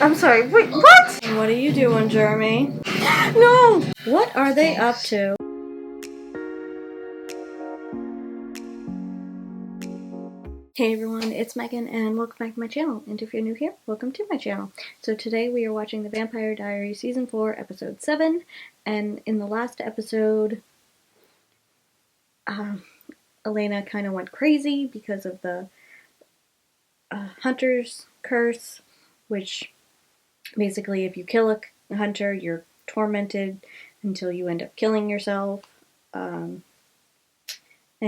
I'm sorry, wait, what? What are you doing, Jeremy? No! What are they up to? Hey everyone, it's Megan and welcome back to my channel. And if you're new here, welcome to my channel. So today we are watching the Vampire Diaries Season 4, Episode 7. And in the last episode, Elena kind of went crazy because of the hunter's curse, which basically if you kill a hunter, you're tormented until you end up killing yourself. And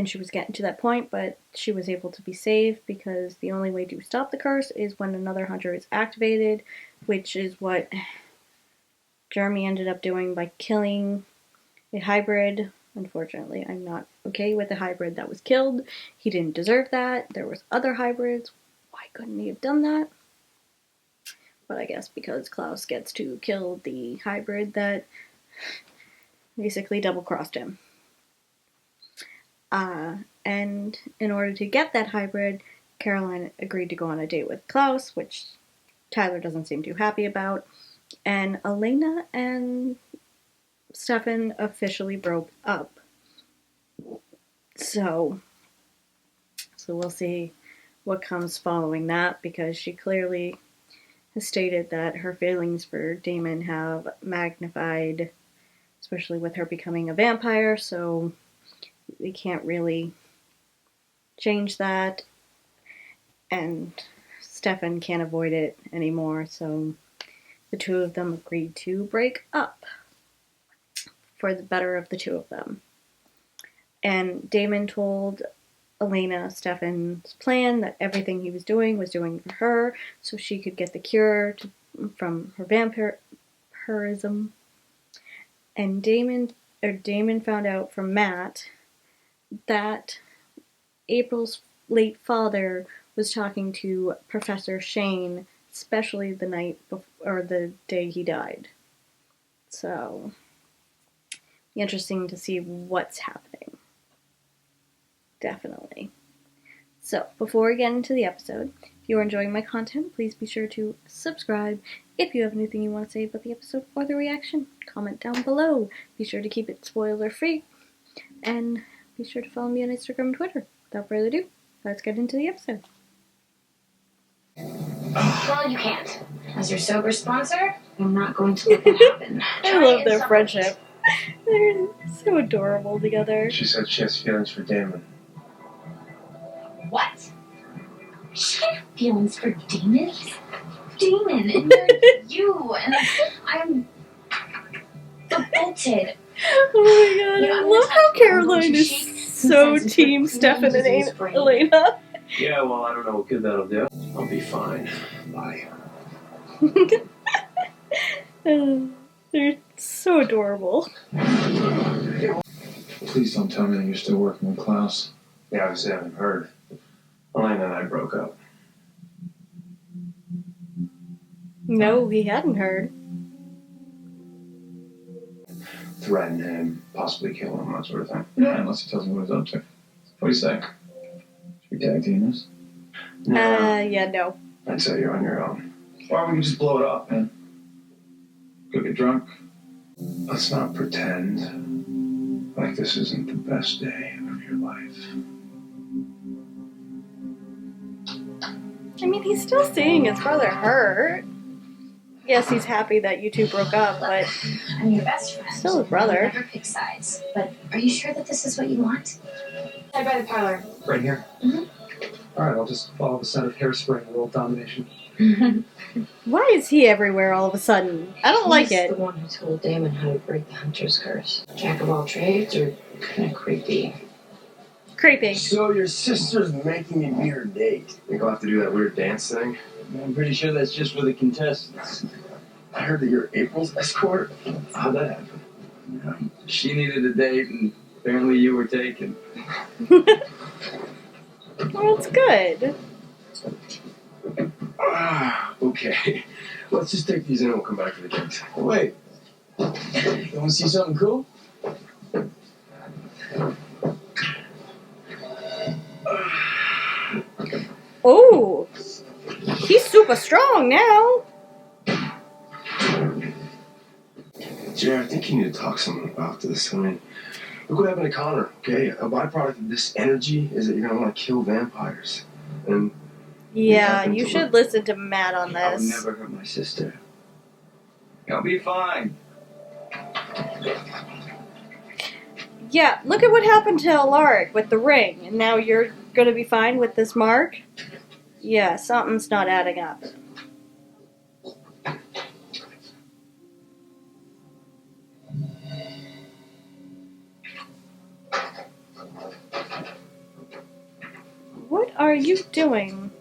she was getting to that point, but she was able to be saved because the only way to stop the curse is when another hunter is activated, which is what Jeremy ended up doing by killing a hybrid. Unfortunately, I'm not okay with the hybrid that was killed. He didn't deserve that. There was other hybrids. Why couldn't he have done that? But I guess because Klaus gets to kill the hybrid that basically double-crossed him. And in order to get that hybrid, Caroline agreed to go on a date with Klaus, which Tyler doesn't seem too happy about. And Elena and Stefan officially broke up. So we'll see what comes following that, because she clearly has stated that her feelings for Damon have magnified, especially with her becoming a vampire, so we can't really change that, and Stefan can't avoid it anymore, so the two of them agreed to break up for the better of the two of them. And Damon told Elena Stefan's plan that everything he was doing for her so she could get the cure from her vampirism. And Damon found out from Matt that April's late father was talking to Professor Shane, especially the night before, or the day he died. So, interesting to see what's happening. Definitely. So, before we get into the episode, if you are enjoying my content, please be sure to subscribe. If you have anything you want to say about the episode or the reaction, comment down below. Be sure to keep it spoiler-free. And be sure to follow me on Instagram and Twitter. Without further ado, let's get into the episode. Well, you can't. As your sober sponsor, I'm not going to let that happen. I love their friendship. They're so adorable together. She said she has feelings for Damon. What? She had feelings for Damon? Damon, and you're you, and I'm devoted. Oh my god, I love how Caroline is so team Stefan and Elena. Yeah, well, I don't know what good that'll do. I'll be fine. Bye. They're so adorable. Please don't tell me that you're still working with Klaus. Yeah, obviously I haven't heard. Elena and I broke up. No, he hadn't heard. Threaten him, possibly kill him, that sort of thing. Yeah, unless he tells me what he's up to. What do you say? Should we tag team this? Yeah, no. I'd say you're on your own. Or we can just blow it up, man. Go get drunk. Let's not pretend like this isn't the best day of your life. I mean, he's still seeing his brother hurt. Yes, he's happy that you two broke up, but I'm your best friend. Still a brother. I never pick sides. But are you sure that this is what you want? I'd by the parlor. Right here? Mm-hmm. Alright, I'll just follow the scent of hairspray and world domination. why is he everywhere all of a sudden? I don't like He's it. the one who told Damon how to break the hunter's curse. Jack of all trades, or kind of creepy? Creepy. So your sister's making me be her date. Think I'll have to do that weird dance thing? I'm pretty sure that's just for the contestants. I heard that you're April's escort. How'd that happen? Yeah. She needed a date, and apparently you were taken. Well, it's good. Okay. Let's just take these in and we'll come back to the kids. Wait. You want to see something cool? Oh, he's super strong now. Jared, I think you need to talk to someone about this. I mean, look what happened to Connor, okay? A byproduct of this energy is that you're gonna want to kill vampires. And Yeah, you should listen to Matt on I would this. never hurt my sister. You'll be fine. Yeah, look at what happened to Alaric with the ring, and now you're gonna be fine with this mark? Yeah, something's not adding up. What are you doing?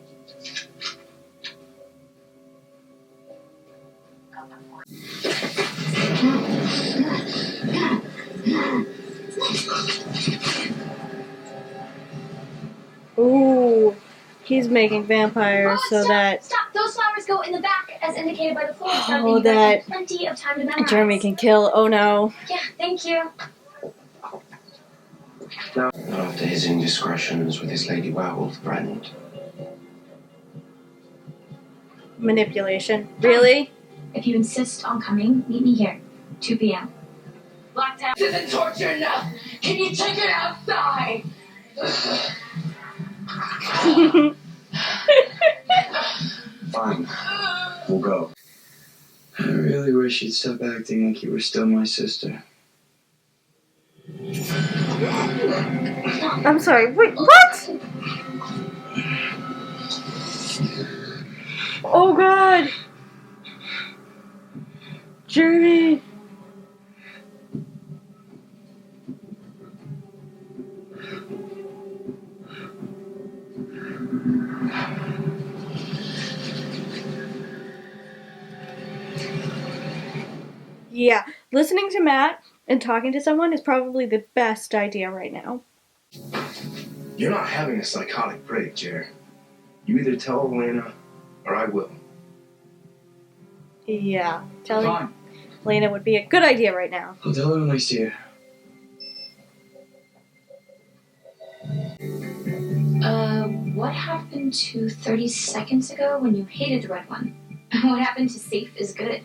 Ooh, he's making vampires so that Stop! Those flowers go in the back, as indicated by the floral chart. Oh, You guys that have plenty of time to memorize. Jeremy can kill. Oh no. Yeah, thank you. not after his indiscretions with his lady werewolf friend. Manipulation. Really? If you insist on coming, meet me here, 2 p.m. Lockdown isn't torture enough. Can you take it outside? Fine. We'll go. I really wish you'd stop acting like you were still my sister. I'm sorry. Wait, what? Oh god. Jeremy. Yeah, listening to Matt and talking to someone is probably the best idea right now. You're not having a psychotic break, Jared. You either tell Elena or I will. Yeah, telling Fine. Elena would be a good idea right now. I'll tell her when I see her. What happened to 30 seconds ago when you hated the red one? What happened to safe is good?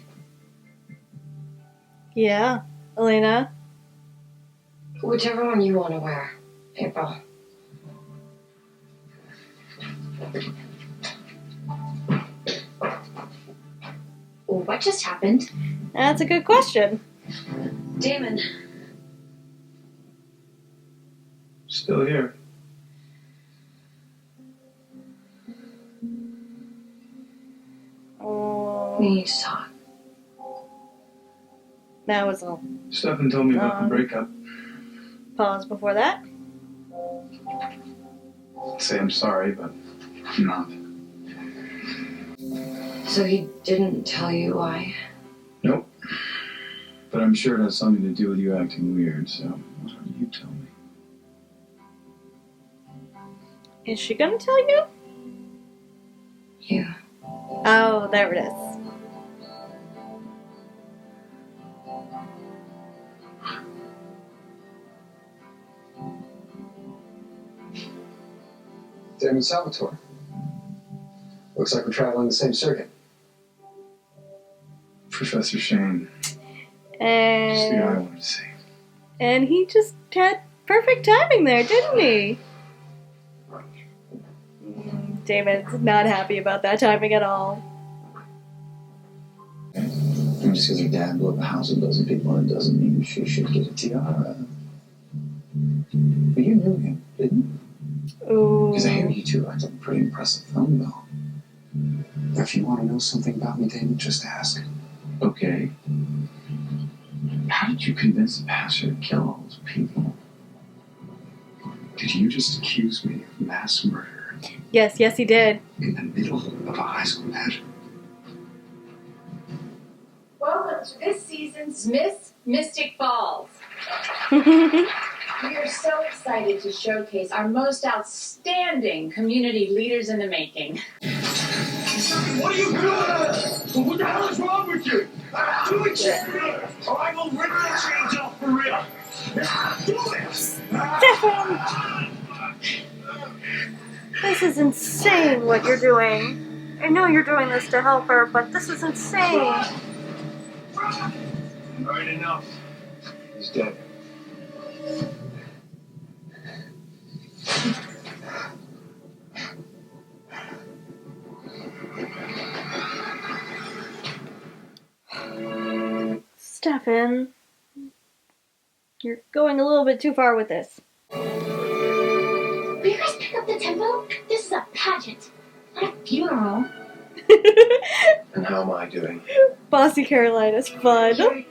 Yeah, Elena. Whichever one you want to wear, April. What just happened? That's a good question. Damon. Still here. Oh, We need to talk. that was a Stefan told me about the breakup. pause before that. Say I'm sorry, but I'm not. So he didn't tell you why? Nope. But I'm sure it has something to do with you acting weird, so why don't you tell me? Is she gonna tell you? You. Oh, there it is. Damon Salvatore. Looks like we're traveling the same circuit. Professor Shane. Just the guy I And wanted to see. he just had perfect timing there, didn't he? Damon's not happy about that timing at all. And just because her dad blew up a house with a dozen people in it doesn't mean she should get a tiara. But you knew him, didn't you? Ooh. Because I hear you two are a pretty impressive phone bill. If you want to know something about me, Damon, just ask. Okay. How did you convince the pastor to kill all those people? Did you just accuse me of mass murder Yes, he did. in the middle of a high school pageant? Welcome to this season's Miss Mystic Falls. We are so excited to showcase our most outstanding community leaders in the making. What are you doing? What the hell is wrong with you? Do it, Jared, or I will rip the chains off for real. Do this! Stefan! This is insane what you're doing. I know you're doing this to help her, but this is insane. All right, enough. He's dead. Stefan, you're going a little bit too far with this. Will you guys pick up the tempo? This is a pageant, not a funeral. And how am I doing? Bossy Caroline is fun.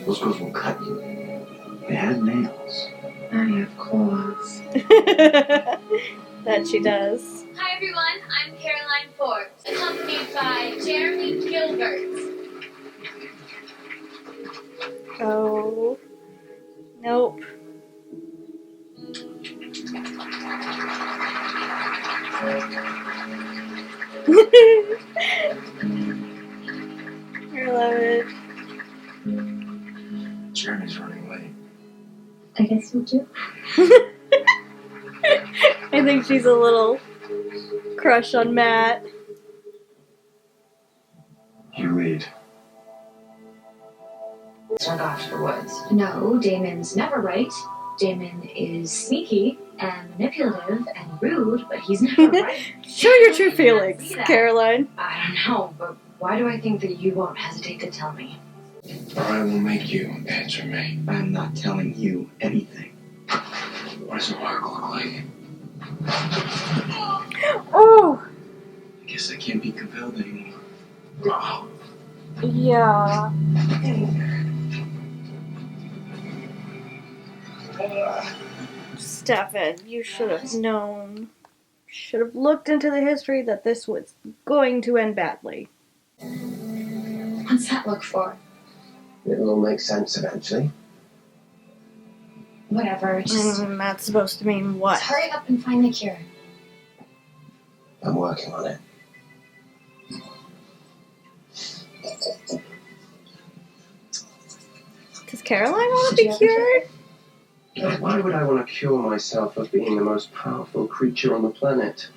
Those girls will cut you. They had nails. I have claws. That she does. Hi everyone, I'm Caroline Forbes, accompanied by Jeremy Gilbert. Oh. Nope. I love it. Jeremy's running late. I guess you do. I think she's a little crush on Matt. You lead. Took off to the woods. No, Damon's never right. Damon is sneaky and manipulative and rude, but he's never right. Show your true You can't feelings, see that. Caroline. I don't know, but why do I think that you won't hesitate to tell me? Or I will make you answer me. I'm not telling you anything. What does a mark look like? Oh! I guess I can't be compelled anymore. Oh, Yeah. Stefan, you should have known. Should have looked into the history that this was going to end badly. What's that look for? It will make sense eventually. Whatever, just That's supposed to mean what? hurry up and find the cure. I'm working on it. Does Caroline want to be cured? Why would I want to cure myself of being the most powerful creature on the planet?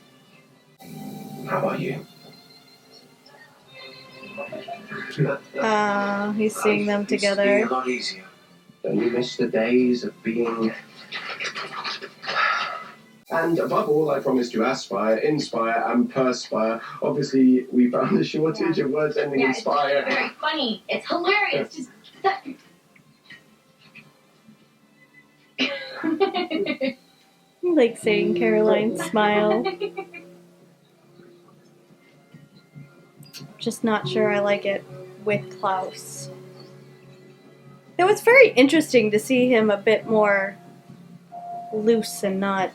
How about you? He's seeing them Life used to be together. a lot easier. Don't you miss the days of being... And above all, I promise to aspire, inspire, and perspire. Obviously, we found a shortage of words ending in It's spire. very funny. It's hilarious. Just that. I like seeing Caroline smile. Just not sure I like it with Klaus. It was very interesting to see him a bit more loose and not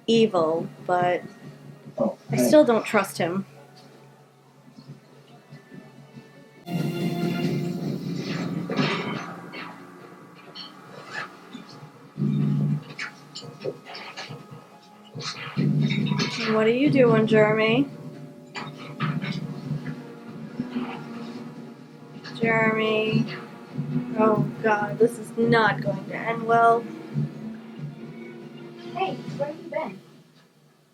evil, but I still don't trust him. What are you doing, Jeremy? Jeremy. Oh god, this is not going to end well. Hey, where have you been?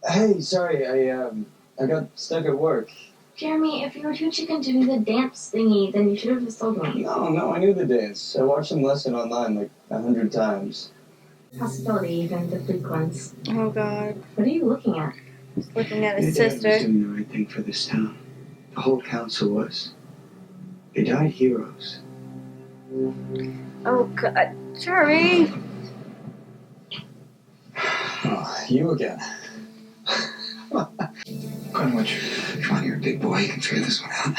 Hey, sorry, I got stuck at work. Jeremy, if you were too chicken to do the dance thingy, then you should have just told me. No, I knew the dance. I watched some lesson online like 100 times. Possibility, even the Greek ones. Oh god. What are you looking at? He's looking at Your his dad was sister. doing the right thing for this town. The whole council was. They died heroes. Oh god. Jeremy! Oh, you again. Greenwich. Come on, you're a big boy. You can figure this one out.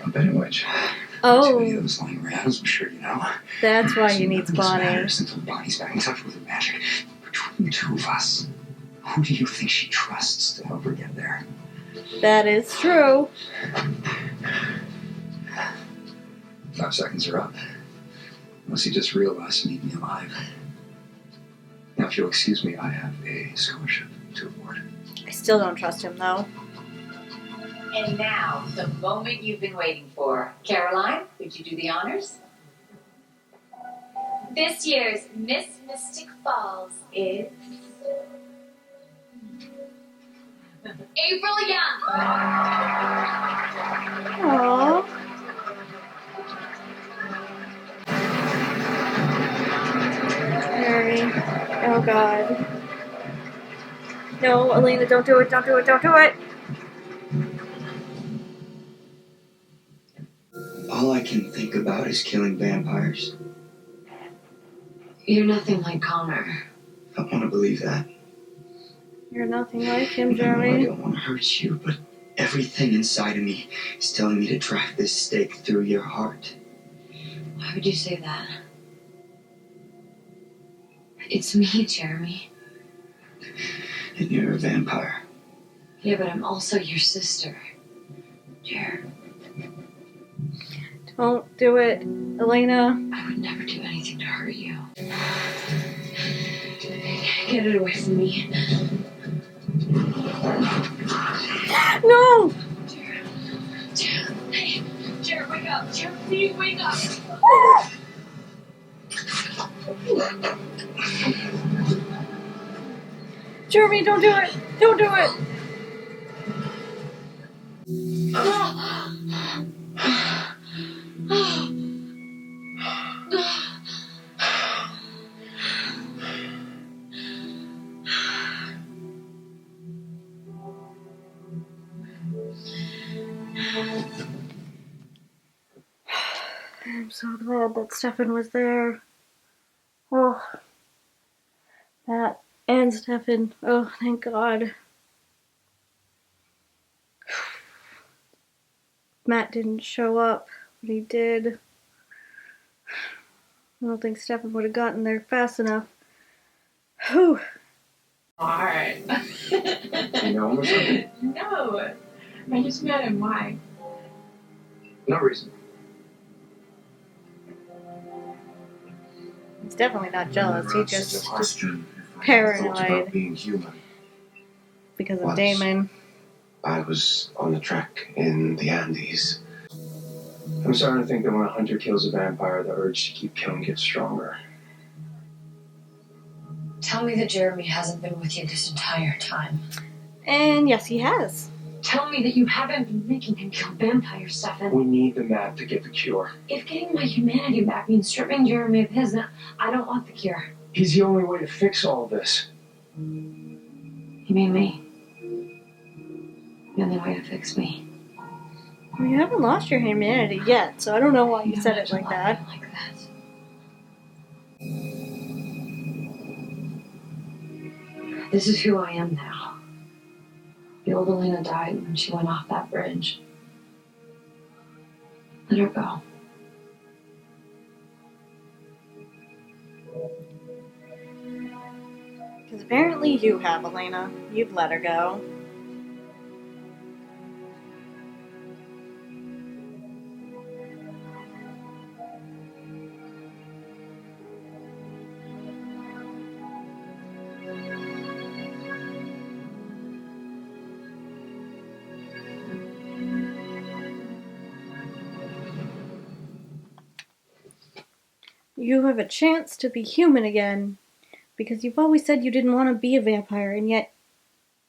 A Greenwich. Too Oh, many of those lying around, as I'm sure you know. that's why So he needs nothing just Bonnie. matters until Bonnie's back in touch with her magic. Between the two of us, who do you think she trusts to help her get there? That is true. 5 seconds are up. Unless you just realized you need me alive. Now, if you'll excuse me, I have a scholarship to award. I still don't trust him though. And now, the moment you've been waiting for. Caroline, would you do the honors? This year's Miss Mystic Falls is April Young. Aww. Mary. Oh god. No, Elena, don't do it, don't do it, don't do it! All I can think about is killing vampires. You're nothing like Connor. I want to believe that. You're nothing like him, I Jeremy. don't want to hurt you, but everything inside of me is telling me to drive this stake through your heart. Why would you say that? It's me, Jeremy. And you're a vampire. Yeah, but I'm also your sister. Jer, Don't do it, Elena. I would never do anything to hurt you. Get it away from me. No! Jer, hey, Jer, wake up. Jer, please wake up. Jeremy, don't do it! Don't do it! I'm so glad that Stefan was there. Oh, Matt and Stefan. Oh, thank God. Matt didn't show up, but he did. I don't think Stefan would have gotten there fast enough. Whew. Alright. You know him or something? No. I just met him. Why? No reason. He's definitely not jealous. He just question. paranoid Being human. because of Once. Damon. I was on the trek in the Andes. I'm starting to think that when a hunter kills a vampire, the urge to keep killing gets stronger. Tell me that Jeremy hasn't been with you this entire time. And yes, he has. Tell me that you haven't been making him kill vampires, Stefan. We need the map to get the cure. If getting my humanity back means stripping Jeremy of his, then I don't want the cure. He's the only way to fix all this. You mean me? The only way to fix me. Well, you haven't lost your humanity yet, so I don't know why you said it like that. Like that. This is who I am now. The old Elena died when she went off that bridge. Let her go. Because apparently you have, Elena. You've let her go. You have a chance to be human again, because you've always said you didn't want to be a vampire, and yet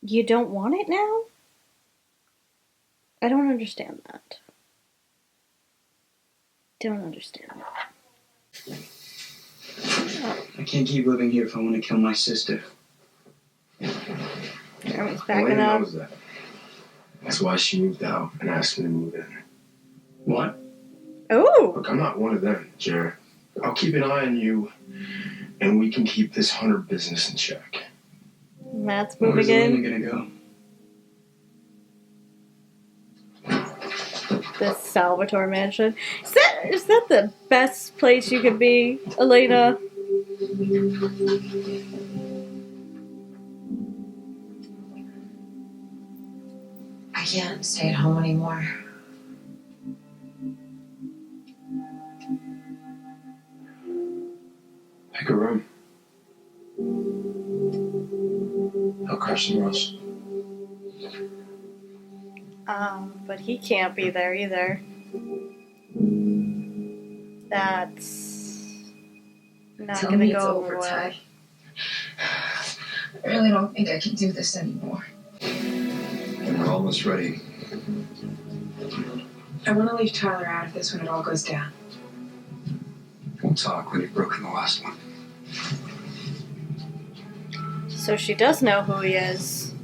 you don't want it now? I don't understand that. Don't understand that. I can't keep living here if I want to kill my sister. Jeremy's backing Elena up. knows that. That's why she moved out and asked me to move in. What? Oh! Look, I'm not one of them, Jared. I'll keep an eye on you, and we can keep this hunter business in check. Matt's Where's moving in. Elena gonna go? This Salvatore mansion. Is that the best place you could be, Elena? I can't stay at home anymore. Pick a room. I'll crush some rust. But he can't be there either. That's not Tell gonna me go it's over over, well. Ty. I really don't think I can do this anymore. almost ready. I want to leave Tyler out of this when it all goes down. We'll talk when you've broken the last one. So she does know who he is.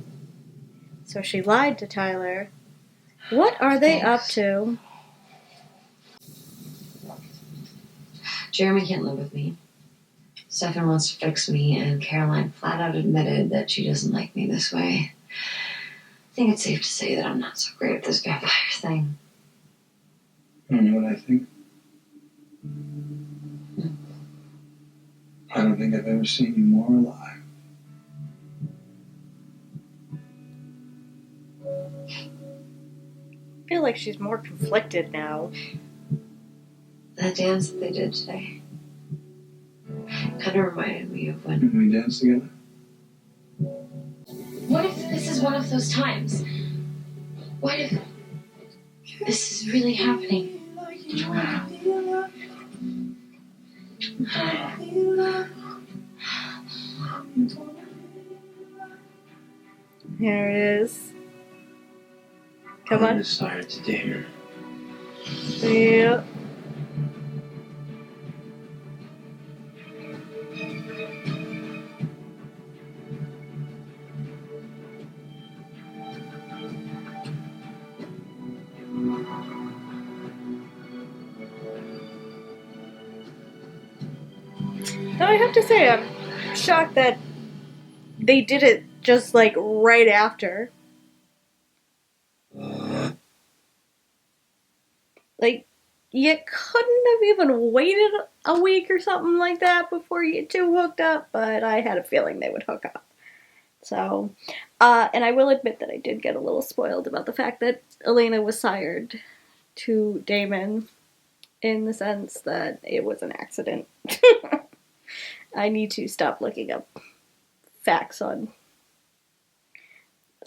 So she lied to Tyler. What are they up to? Jeremy can't live with me. Stefan wants to fix me, and Caroline flat out admitted that she doesn't like me this way. I think it's safe to say that I'm not so great at this vampire thing. You know what I think? I don't think I've ever seen you more alive. I feel like she's more conflicted now. That dance that they did today kind of reminded me of when Did we dance together? What if this is one of those times? What if this is really happening? Here it is. Come on. Desire to Damon. Yep. Though I have to say, I'm shocked that they did it just like right after. Like, you couldn't have even waited a week or something like that before you two hooked up, but I had a feeling they would hook up. So, and I will admit that I did get a little spoiled about the fact that Elena was sired to Damon in the sense that it was an accident. I need to stop looking up facts on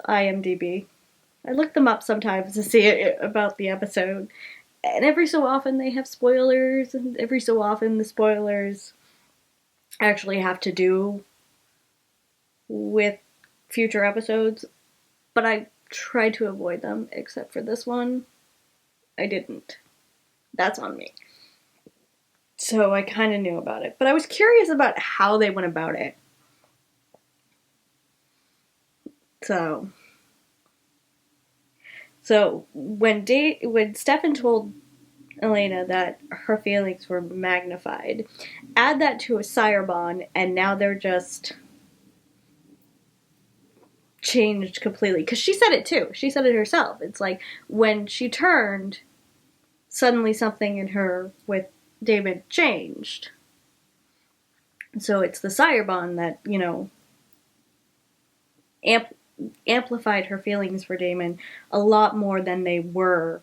IMDb. I look them up sometimes to see about the episode, and every so often they have spoilers, and every so often the spoilers actually have to do with future episodes, but I tried to avoid them, except for this one. I didn't. That's on me. So I kind of knew about it, but I was curious about how they went about it. So when Stefan told Elena that her feelings were magnified, add that to a sire bond, and now they're just changed completely. Because she said it too. She said it herself. It's like when she turned, suddenly something in her with Damon changed. So it's the sire bond that, you know, amplified her feelings for Damon a lot more than they were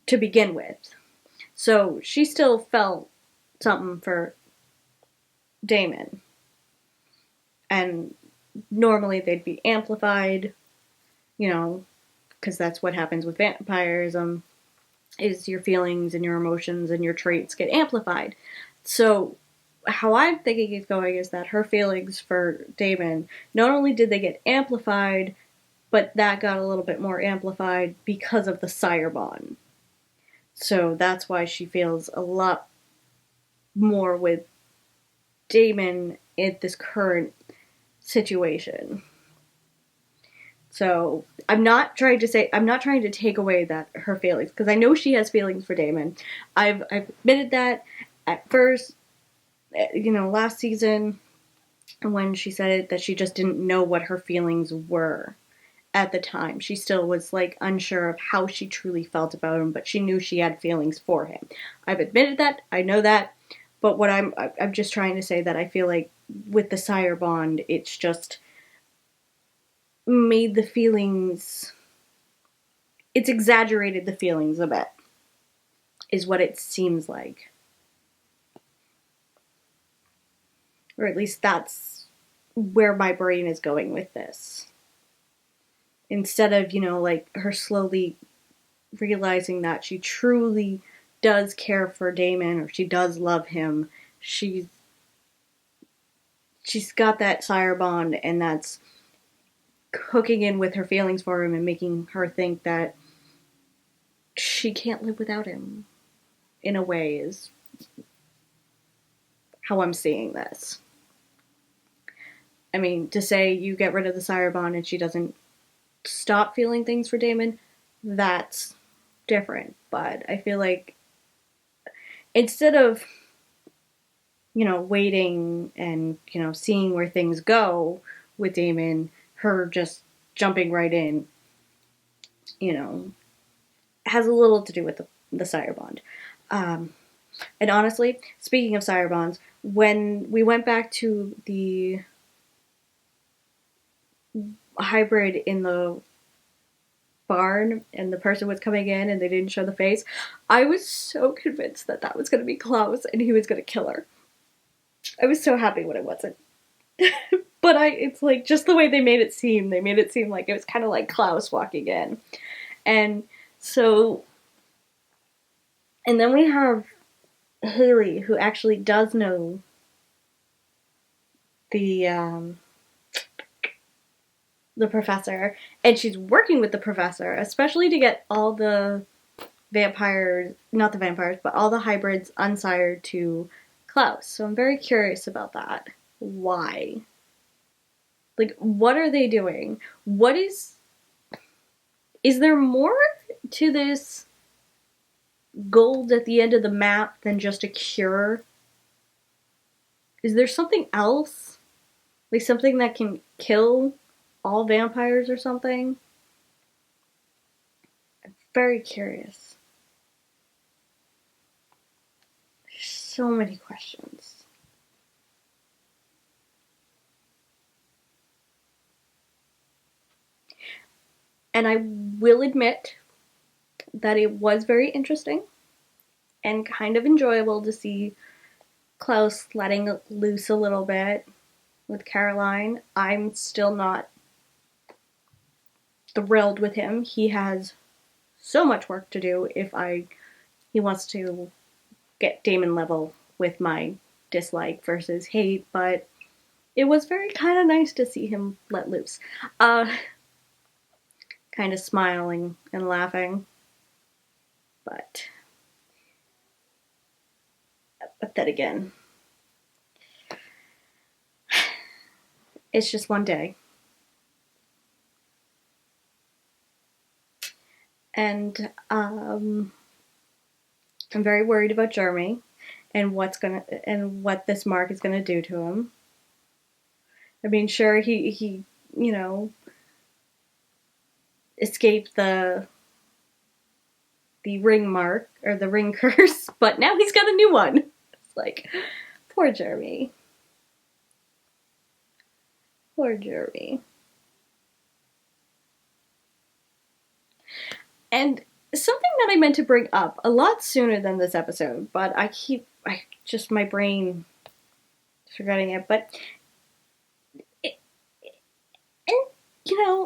to begin with. So she still felt something for Damon. And normally they'd be amplified, you know, because that's what happens with vampirism, is your feelings and your emotions and your traits get amplified. So how I'm thinking it's going is that her feelings for Damon, not only did they get amplified, but that got a little bit more amplified because of the sire bond. So that's why she feels a lot more with Damon in this current situation. So I'm not trying to take away that her feelings, because I know she has feelings for Damon. I've admitted that at first, you know, last season when she said that she just didn't know what her feelings were at the time. She still was like unsure of how she truly felt about him, but she knew she had feelings for him. I've admitted that, I know that, but what I'm just trying to say that I feel like with the sire bond, it's just made the feelings, it's exaggerated the feelings a bit, is what it seems like. Or at least that's where my brain is going with this. Instead of, you know, like her slowly realizing that she truly does care for Damon, or she does love him, she's got that sire bond, and that's hooking in with her feelings for him and making her think that she can't live without him, in a way, is how I'm seeing this. I mean, to say you get rid of the sire bond and she doesn't stop feeling things for Damon, that's different. But I feel like instead of, waiting and, seeing where things go with Damon, her just jumping right in, has a little to do with the sire bond. And honestly, speaking of sire bonds, when we went back to the hybrid in the barn and the person was coming in and they didn't show the face, I was so convinced that that was going to be Klaus and he was going to kill her. I was so happy when it wasn't. But it's like just the way they made it seem like it was kind of like Klaus walking in. And then we have Haley, who actually does know the professor, and she's working with the professor, especially to get all the vampires, not the vampires, but all the hybrids unsired to Klaus. So I'm very curious about that. Why? Like, what are they doing? Is there more to this gold at the end of the map than just a cure? Is there something else? Like something that can kill all vampires or something? I'm very curious. There's so many questions. And I will admit that it was very interesting and kind of enjoyable to see Klaus letting loose a little bit with Caroline. I'm still not thrilled with him. He has so much work to do if he wants to get Damon level with my dislike versus hate, but it was very kind of nice to see him let loose. Kind of smiling and laughing. But then again, it's just one day. And I'm very worried about Jeremy and what this mark is gonna do to him. I mean, sure, he escaped the ring mark or the ring curse, but now he's got a new one. It's like, poor Jeremy. Poor Jeremy. And something that I meant to bring up a lot sooner than this episode, but my brain is forgetting it, but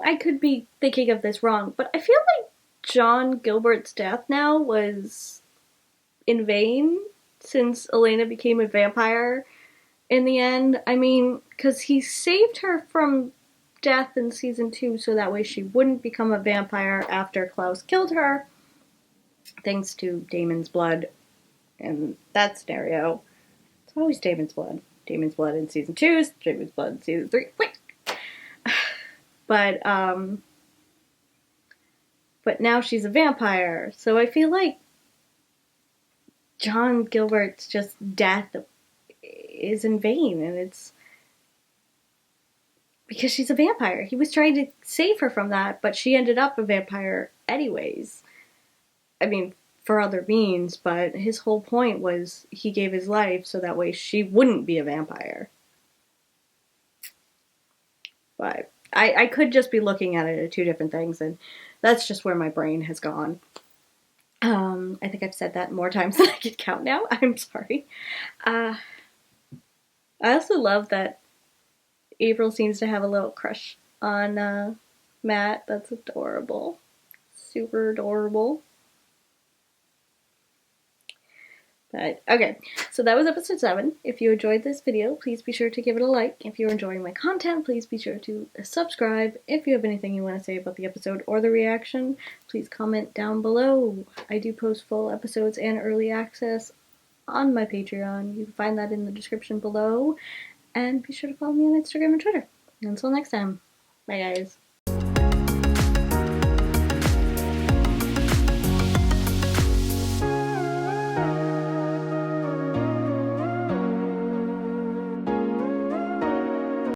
I could be thinking of this wrong, but I feel like John Gilbert's death now was in vain since Elena became a vampire in the end. I mean, because he saved her from death in season 2 so that way she wouldn't become a vampire after Klaus killed her, thanks to Damon's blood in that scenario. It's always Damon's blood. Damon's blood in season 2, Damon's blood in season 3. Wait! But now she's a vampire, so I feel like John Gilbert's just death is in vain, and it's because she's a vampire. He was trying to save her from that, but she ended up a vampire anyways. I mean, for other means, but his whole point was he gave his life so that way she wouldn't be a vampire. But I could just be looking at it as two different things, and that's just where my brain has gone. I think I've said that more times than I can count now. I'm sorry. I also love that April seems to have a little crush on Matt. That's adorable. Super adorable. But, okay, so that was episode 7. If you enjoyed this video, please be sure to give it a like. If you're enjoying my content, please be sure to subscribe. If you have anything you want to say about the episode or the reaction, please comment down below. I do post full episodes and early access on my Patreon. You can find that in the description below. And be sure to follow me on Instagram and Twitter. Until next time, bye guys.